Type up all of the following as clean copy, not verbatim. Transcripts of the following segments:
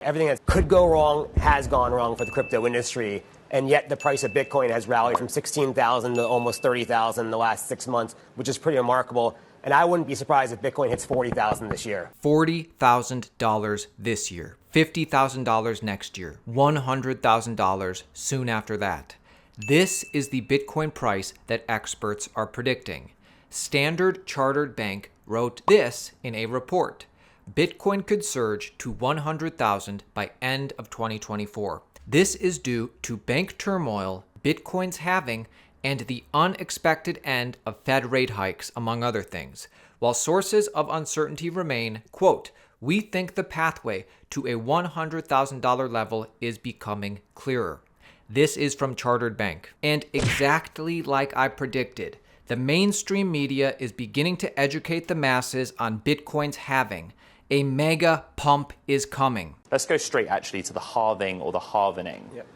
Everything that could go wrong has gone wrong for the crypto industry, and yet the price of Bitcoin has rallied from 16,000 to almost 30,000 in the last 6 months, which is pretty remarkable. And I wouldn't be surprised if Bitcoin hits 40,000 this year. $40,000 this year, $50,000 next year, $100,000 soon after that. This is the Bitcoin price that experts are predicting. Standard Chartered Bank wrote this in a report. Bitcoin could surge to 100,000 by end of 2024. This is due to bank turmoil, Bitcoin's halving, and the unexpected end of Fed rate hikes, among other things. While sources of uncertainty remain, quote, we think the pathway to a $100,000 level is becoming clearer. This is from Chartered Bank. And exactly like I predicted, the mainstream media is beginning to educate the masses on Bitcoin's halving. A mega pump is coming. Let's go straight actually to the halving or the halvening. Yep.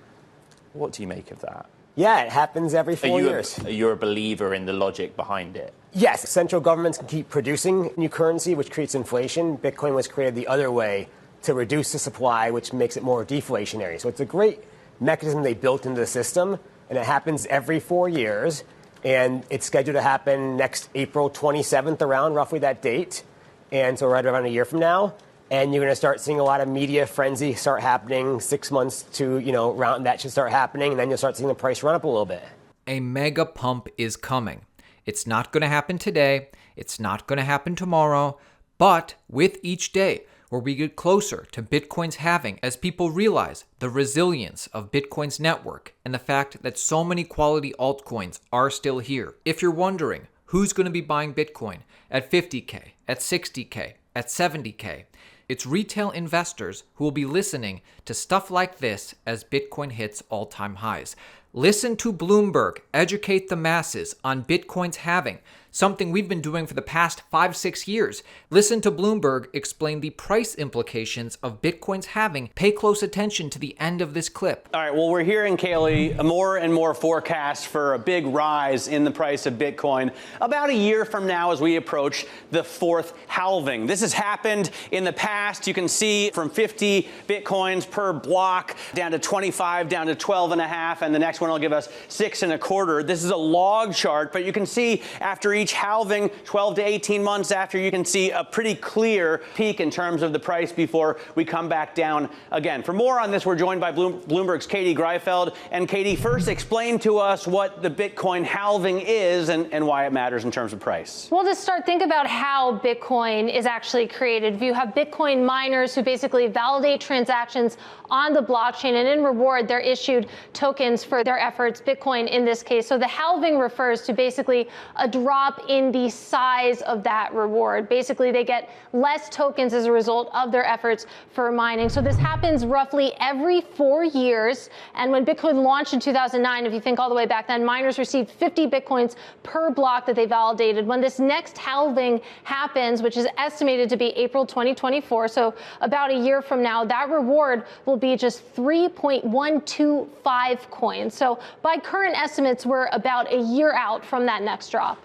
What do you make of that? Yeah, it happens every 4 years. Are you a believer in the logic behind it? Yes, central governments can keep producing new currency, which creates inflation. Bitcoin was created the other way to reduce the supply, which makes it more deflationary. So it's a great mechanism they built into the system, and it happens every 4 years. And it's scheduled to happen next April 27th, around roughly that date. And so right around a year from now. And you're going to start seeing a lot of media frenzy start happening 6 months to, around that should start happening. And then you'll start seeing the price run up a little bit. A mega pump is coming. It's not going to happen today. It's not going to happen tomorrow. But with each day where we get closer to Bitcoin's halving, as people realize the resilience of Bitcoin's network and the fact that so many quality altcoins are still here. If you're wondering who's going to be buying Bitcoin at 50K, at 60K, at 70K, it's retail investors who will be listening to stuff like this as Bitcoin hits all-time highs. Listen to Bloomberg educate the masses on Bitcoin's halving, something we've been doing for the past 5-6 years. Listen to Bloomberg explain the price implications of Bitcoin's halving. Pay close attention to the end of this clip. All right, well, we're hearing, Kaylee, more and more forecasts for a big rise in the price of Bitcoin about a year from now as we approach the fourth halving. This has happened in the past. You can see from 50 Bitcoins per block down to 25, down to 12 and a half, and the next one will give us 6 1/4. This is a log chart, but you can see after each halving, 12 to 18 months after, you can see a pretty clear peak in terms of the price before we come back down again. For more on this, we're joined by Bloomberg's Katie Greifeld. And Katie, first explain to us what the Bitcoin halving is and why it matters in terms of price. Well, to start, think about how Bitcoin is actually created. You have Bitcoin miners who basically validate transactions on the blockchain, and in reward, they're issued tokens for their efforts, Bitcoin in this case. So the halving refers to basically a drop in the size of that reward. Basically, they get less tokens as a result of their efforts for mining. So this happens roughly every 4 years. And when Bitcoin launched in 2009, if you think all the way back then, miners received 50 Bitcoins per block that they validated. When this next halving happens, which is estimated to be April 2024, so about a year from now, that reward will be just 3.125 coins. So by current estimates, we're about a year out from that next drop.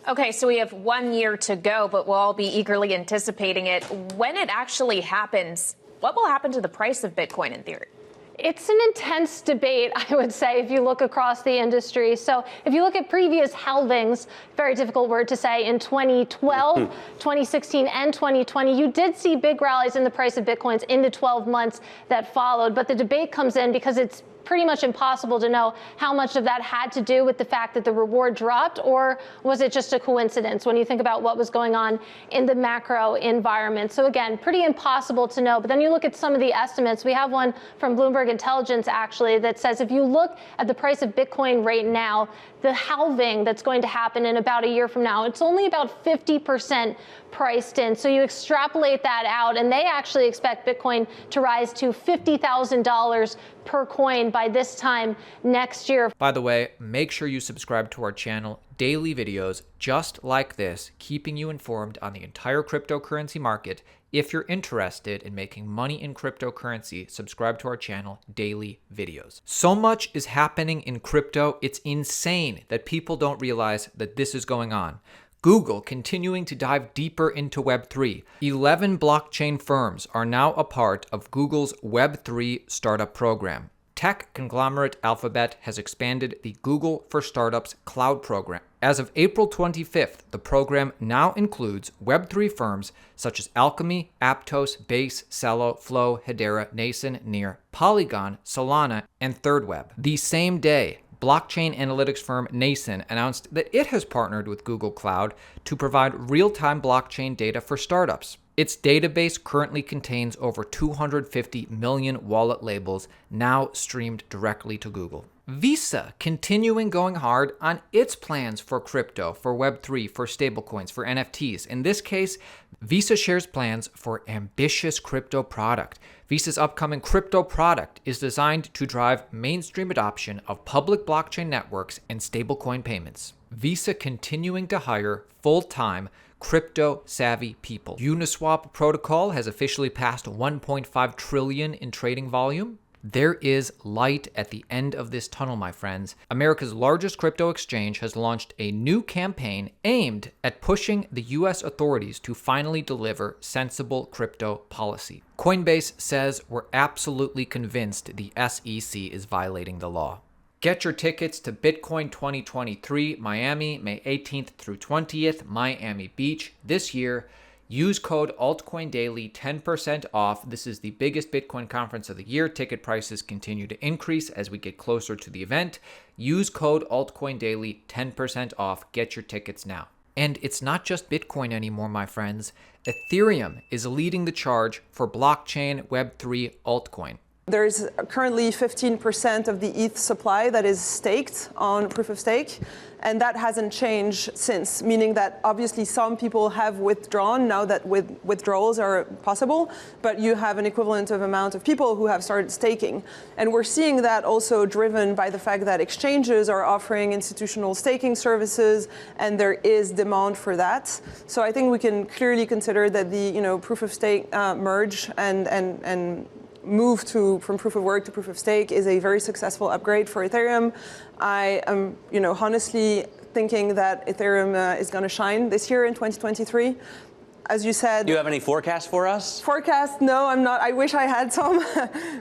Okay, so we have 1 year to go, but we'll all be eagerly anticipating it. When it actually happens, what will happen to the price of Bitcoin in theory? It's an intense debate, I would say, if you look across the industry. So if you look at previous halvings, very difficult word to say, in 2012, 2016, and 2020, you did see big rallies in the price of Bitcoins in the 12 months that followed. But the debate comes in because it's pretty much impossible to know how much of that had to do with the fact that the reward dropped, or was it just a coincidence when you think about what was going on in the macro environment. So again, pretty impossible to know. But then you look at some of the estimates. We have one from Bloomberg Intelligence, actually, that says if you look at the price of Bitcoin right now, the halving that's going to happen in about a year from now, it's only about 50% priced in. So you extrapolate that out, and they actually expect Bitcoin to rise to $50,000 per coin by this time next year. By the way, make sure you subscribe to our channel. Daily videos just like this, keeping you informed on the entire cryptocurrency market. If you're interested in making money in cryptocurrency, subscribe to our channel, Daily Videos. So much is happening in crypto, it's insane that people don't realize that this is going on. Google continuing to dive deeper into Web3. 11 blockchain firms are now a part of Google's Web3 startup program. Tech conglomerate Alphabet has expanded the Google for Startups cloud program. As of April 25th, the program now includes Web3 firms such as Alchemy, Aptos, Base, Celo, Flow, Hedera, Nascent, Near, Polygon, Solana, and ThirdWeb. The same day, blockchain analytics firm Nascent announced that it has partnered with Google Cloud to provide real-time blockchain data for startups. Its database currently contains over 250 million wallet labels now streamed directly to Google. Visa continuing going hard on its plans for crypto, for Web3, for stablecoins, for NFTs. In this case, Visa shares plans for ambitious crypto product. Visa's upcoming crypto product is designed to drive mainstream adoption of public blockchain networks and stablecoin payments. Visa continuing to hire full-time crypto-savvy people. Uniswap protocol has officially passed 1.5 trillion in trading volume. There is light at the end of this tunnel, my friends. America's largest crypto exchange has launched a new campaign aimed at pushing the US authorities to finally deliver sensible crypto policy. Coinbase says we're absolutely convinced the SEC is violating the law. Get your tickets to Bitcoin 2023 Miami, May 18th through 20th, Miami Beach this year. Use code AltcoinDaily, 10% off. This is the biggest Bitcoin conference of the year. Ticket prices continue to increase as we get closer to the event. Use code AltcoinDaily, 10% off. Get your tickets now. And it's not just Bitcoin anymore, my friends. Ethereum is leading the charge for blockchain Web3 altcoin. There's currently 15% of the ETH supply that is staked on proof of stake, and that hasn't changed since, meaning that obviously some people have withdrawn now that withdrawals are possible, but you have an equivalent of amount of people who have started staking. And we're seeing that also driven by the fact that exchanges are offering institutional staking services, and there is demand for that. So I think we can clearly consider that the proof of stake merge and move from proof of work to proof of stake is a very successful upgrade for Ethereum. I am, honestly thinking that Ethereum is going to shine this year in 2023. As you said. Do you have any forecasts for us? Forecast? No, I'm not. I wish I had some,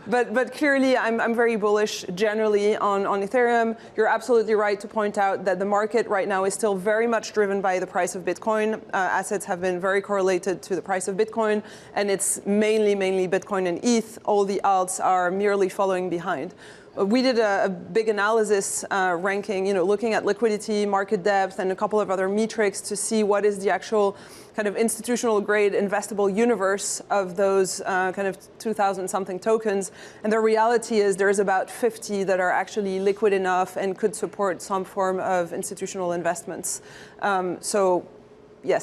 but clearly I'm very bullish generally on Ethereum. You're absolutely right to point out that the market right now is still very much driven by the price of Bitcoin. Assets have been very correlated to the price of Bitcoin, and it's mainly Bitcoin and ETH. All the alts are merely following behind. We did a big analysis ranking, looking at liquidity, market depth, and a couple of other metrics to see what is the actual kind of institutional grade investable universe of those kind of 2,000 something tokens. And the reality is there's about 50 that are actually liquid enough and could support some form of institutional investments. So yes,